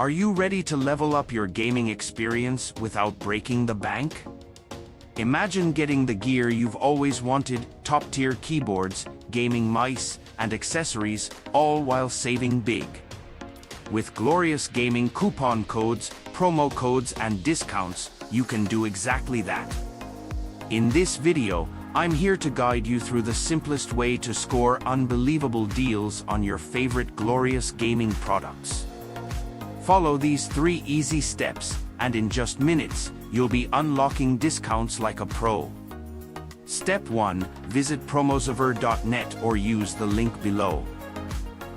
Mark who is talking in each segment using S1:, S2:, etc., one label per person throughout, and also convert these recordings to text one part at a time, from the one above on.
S1: Are you ready to level up your gaming experience without breaking the bank? Imagine getting the gear you've always wanted, top-tier keyboards, gaming mice, and accessories, all while saving big. With glorious gaming coupon codes, promo codes, and discounts, you can do exactly that. In this video, I'm here to guide you through the simplest way to score unbelievable deals on your favorite glorious gaming products. Follow these 3 easy steps, and in just minutes, you'll be unlocking discounts like a pro. Step 1. Visit promoserver.net or use the link below.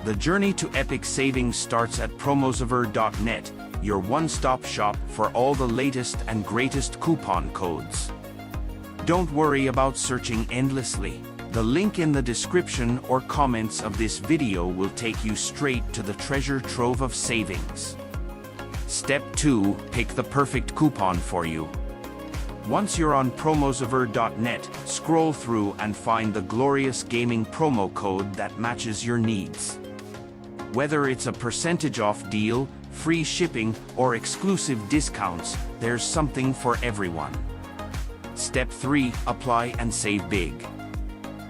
S1: The journey to epic savings starts at promoserver.net, your one-stop shop for all the latest and greatest coupon codes. Don't worry about searching endlessly. The link in the description or comments of this video will take you straight to the treasure trove of savings. Step 2. Pick the perfect coupon for you. Once you're on promoserver.net, scroll through and find the glorious gaming promo code that matches your needs. Whether it's a percentage off deal, free shipping, or exclusive discounts, there's something for everyone. Step 3. Apply and save big.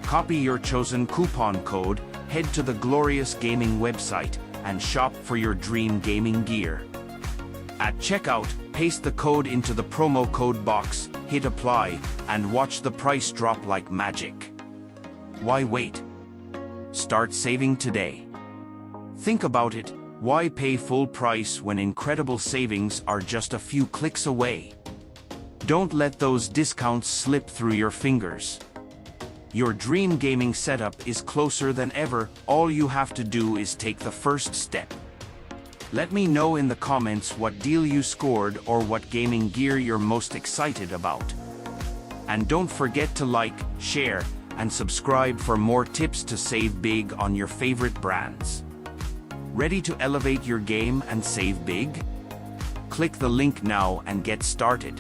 S1: Copy your chosen coupon code, head to the glorious gaming website, and shop for your dream gaming gear. At checkout, paste the code into the promo code box, hit apply, and watch the price drop like magic. Why wait? Start saving today. Think about it, why pay full price when incredible savings are just a few clicks away? Don't let those discounts slip through your fingers. Your dream gaming setup is closer than ever, all you have to do is take the first step. Let me know in the comments what deal you scored or what gaming gear you're most excited about. And don't forget to like, share, and subscribe for more tips to save big on your favorite brands. Ready to elevate your game and save big? Click the link now and get started.